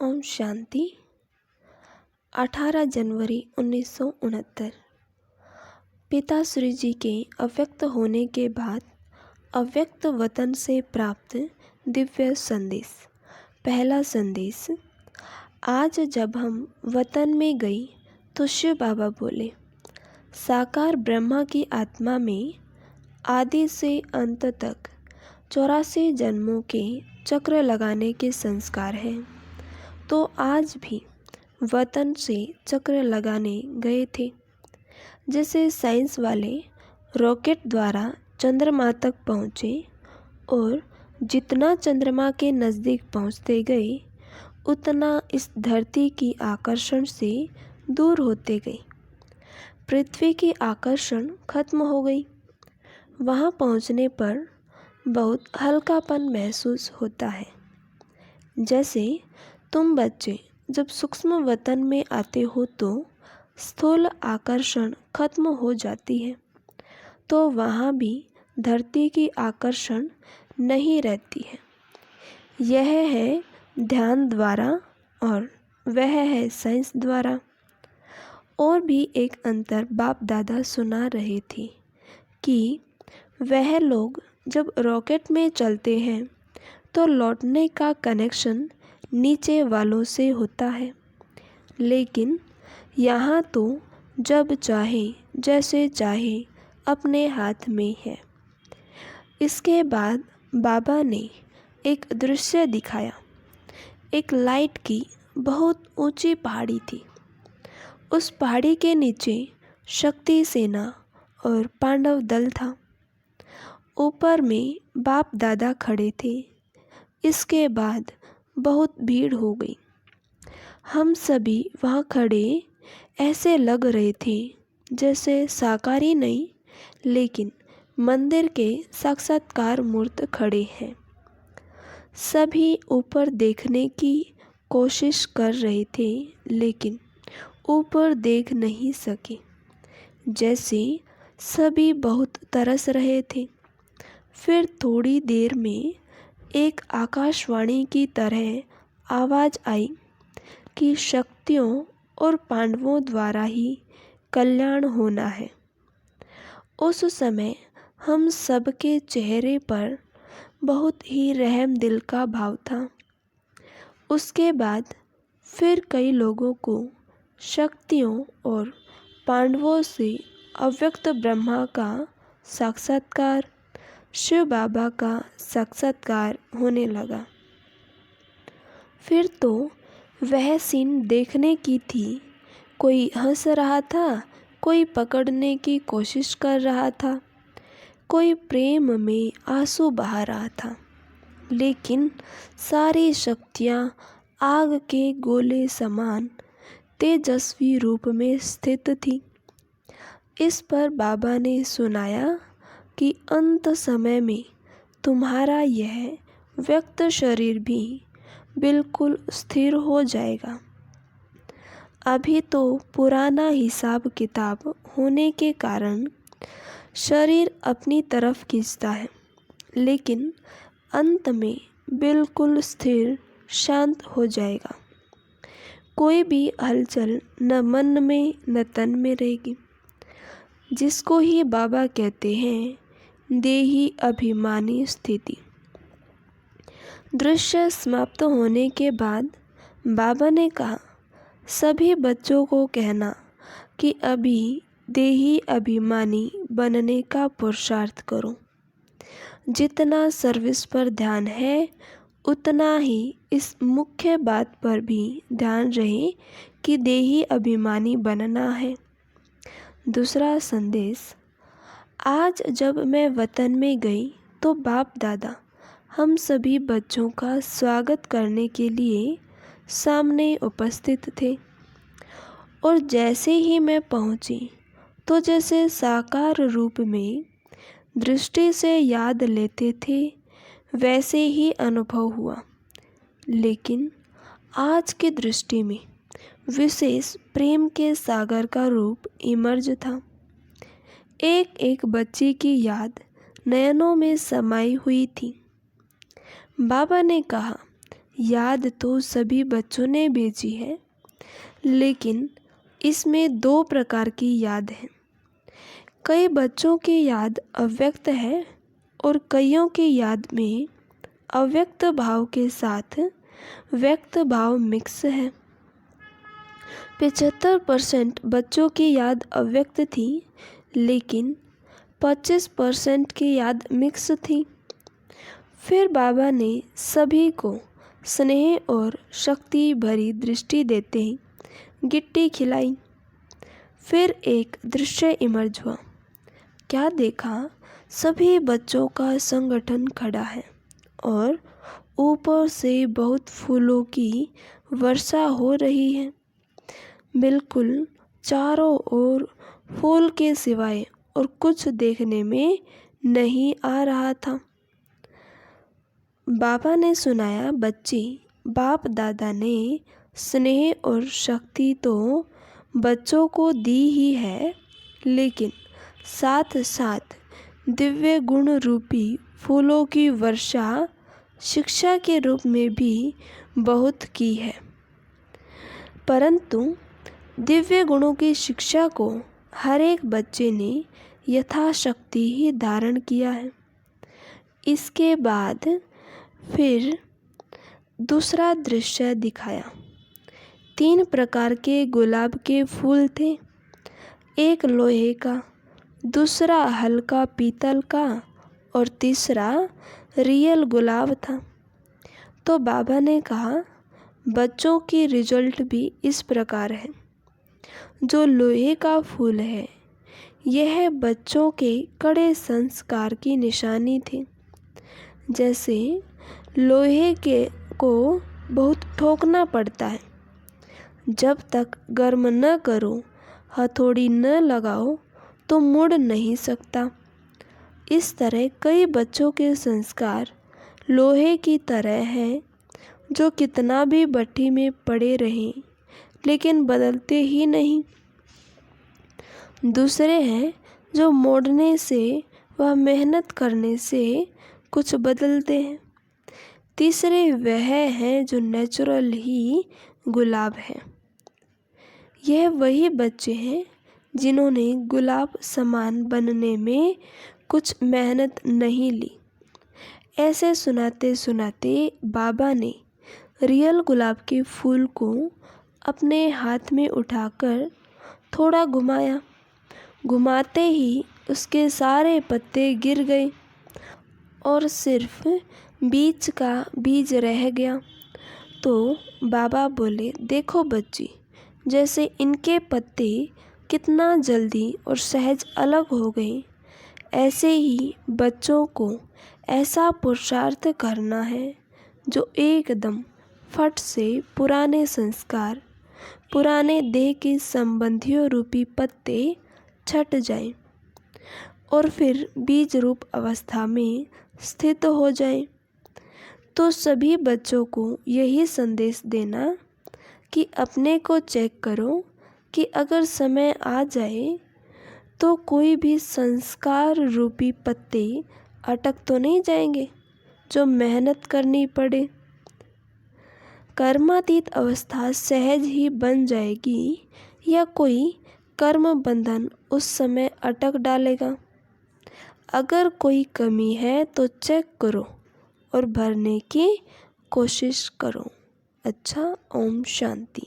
ओम शांति। 18 जनवरी 1969। पिता श्री जी के अव्यक्त होने के बाद अव्यक्त वतन से प्राप्त दिव्य संदेश। पहला संदेश। आज जब हम वतन में गए तो शिव बाबा बोले, साकार ब्रह्मा की आत्मा में आदि से अंत तक 84 जन्मों के चक्र लगाने के संस्कार हैं। तो आज भी वतन से चक्र लगाने गए थे। जैसे साइंस वाले रॉकेट द्वारा चंद्रमा तक पहुँचे और जितना चंद्रमा के नज़दीक पहुँचते गए उतना इस धरती की आकर्षण से दूर होते गए। पृथ्वी की आकर्षण खत्म हो गई। वहाँ पहुँचने पर बहुत हल्कापन महसूस होता है। जैसे तुम बच्चे जब सूक्ष्म वतन में आते हो तो स्थूल आकर्षण खत्म हो जाती है, तो वहाँ भी धरती की आकर्षण नहीं रहती है। यह है ध्यान द्वारा और वह है साइंस द्वारा। और भी एक अंतर बाप दादा सुना रहे थे कि वह लोग जब रॉकेट में चलते हैं तो लौटने का कनेक्शन नीचे वालों से होता है, लेकिन यहाँ तो जब चाहे जैसे चाहे अपने हाथ में है। इसके बाद बाबा ने एक दृश्य दिखाया। एक लाइट की बहुत ऊंची पहाड़ी थी। उस पहाड़ी के नीचे शक्ति सेना और पांडव दल था। ऊपर में बाप दादा खड़े थे। इसके बाद बहुत भीड़ हो गई। हम सभी वहाँ खड़े ऐसे लग रहे थे जैसे साकार ही नहीं, लेकिन मंदिर के साक्षात्कार मूर्त खड़े हैं। सभी ऊपर देखने की कोशिश कर रहे थे, लेकिन ऊपर देख नहीं सके। जैसे सभी बहुत तरस रहे थे। फिर थोड़ी देर में एक आकाशवाणी की तरह आवाज़ आई कि शक्तियों और पांडवों द्वारा ही कल्याण होना है। उस समय हम सबके चेहरे पर बहुत ही रहम दिल का भाव था। उसके बाद फिर कई लोगों को शक्तियों और पांडवों से अव्यक्त ब्रह्मा का साक्षात्कार, शिव बाबा का साक्षात्कार होने लगा। फिर तो वह सीन देखने की थी। कोई हंस रहा था, कोई पकड़ने की कोशिश कर रहा था, कोई प्रेम में आंसू बहा रहा था, लेकिन सारी शक्तियाँ आग के गोले समान तेजस्वी रूप में स्थित थी। इस पर बाबा ने सुनाया कि अंत समय में तुम्हारा यह व्यक्त शरीर भी बिल्कुल स्थिर हो जाएगा। अभी तो पुराना हिसाब किताब होने के कारण शरीर अपनी तरफ खींचता है, लेकिन अंत में बिल्कुल स्थिर शांत हो जाएगा। कोई भी हलचल न मन में न तन में रहेगी, जिसको ही बाबा कहते हैं देही अभिमानी स्थिति। दृश्य समाप्त होने के बाद बाबा ने कहा, सभी बच्चों को कहना कि अभी देही अभिमानी बनने का पुरुषार्थ करो। जितना सर्विस पर ध्यान है उतना ही इस मुख्य बात पर भी ध्यान रहे कि देही अभिमानी बनना है। दूसरा संदेश। आज जब मैं वतन में गई तो बाप दादा हम सभी बच्चों का स्वागत करने के लिए सामने उपस्थित थे। और जैसे ही मैं पहुंची तो जैसे साकार रूप में दृष्टि से याद लेते थे वैसे ही अनुभव हुआ, लेकिन आज की दृष्टि में विशेष प्रेम के सागर का रूप इमर्ज था। एक एक बच्चे की याद नयनों में समाई हुई थी। बाबा ने कहा, याद तो सभी बच्चों ने भेजी है, लेकिन इसमें 2 प्रकार की याद है। कई बच्चों की याद अव्यक्त है और कईयों की याद में अव्यक्त भाव के साथ व्यक्त भाव मिक्स है। 75% बच्चों की याद अव्यक्त थी, लेकिन 25% की याद मिक्स थी। फिर बाबा ने सभी को स्नेह और शक्ति भरी दृष्टि देते ही गिट्टी खिलाई। फिर एक दृश्य इमर्ज हुआ। क्या देखा? सभी बच्चों का संगठन खड़ा है और ऊपर से बहुत फूलों की वर्षा हो रही है। बिल्कुल चारों ओर फूल के सिवाय और कुछ देखने में नहीं आ रहा था। बाबा ने सुनाया, बच्ची, बाप दादा ने स्नेह और शक्ति तो बच्चों को दी ही है, लेकिन साथ साथ दिव्य गुण रूपी फूलों की वर्षा शिक्षा के रूप में भी बहुत की है। परंतु दिव्य गुणों की शिक्षा को हर एक बच्चे ने यथाशक्ति ही धारण किया है। इसके बाद फिर दूसरा दृश्य दिखाया। 3 प्रकार के गुलाब के फूल थे। एक लोहे का, दूसरा हल्का पीतल का और तीसरा रियल गुलाब था। तो बाबा ने कहा, बच्चों की रिजल्ट भी इस प्रकार है। जो लोहे का फूल है, यह बच्चों के कड़े संस्कार की निशानी थी। जैसे लोहे के को बहुत ठोकना पड़ता है, जब तक गर्म न करो, हथौड़ी न लगाओ तो मुड़ नहीं सकता। इस तरह कई बच्चों के संस्कार लोहे की तरह हैं, जो कितना भी भट्ठी में पड़े रहें, लेकिन बदलते ही नहीं। दूसरे हैं जो मोड़ने से व मेहनत करने से कुछ बदलते हैं। तीसरे वह हैं जो नेचुरल ही गुलाब हैं। यह वही बच्चे हैं जिन्होंने गुलाब समान बनने में कुछ मेहनत नहीं ली। ऐसे सुनाते सुनाते बाबा ने रियल गुलाब के फूल को अपने हाथ में उठाकर थोड़ा घुमाया। घुमाते ही उसके सारे पत्ते गिर गए और सिर्फ बीच का बीज रह गया। तो बाबा बोले, देखो बच्ची, जैसे इनके पत्ते कितना जल्दी और सहज अलग हो गए, ऐसे ही बच्चों को ऐसा पुरुषार्थ करना है जो एकदम फट से पुराने संस्कार, पुराने देह के संबंधियों रूपी पत्ते छट जाएं और फिर बीज रूप अवस्था में स्थित हो जाएं। तो सभी बच्चों को यही संदेश देना कि अपने को चेक करो कि अगर समय आ जाए तो कोई भी संस्कार रूपी पत्ते अटक तो नहीं जाएंगे, जो मेहनत करनी पड़े। कर्मातीत अवस्था सहज ही बन जाएगी या कोई कर्म बंधन उस समय अटक डालेगा। अगर कोई कमी है तो चेक करो और भरने की कोशिश करो। अच्छा, ओम शांति।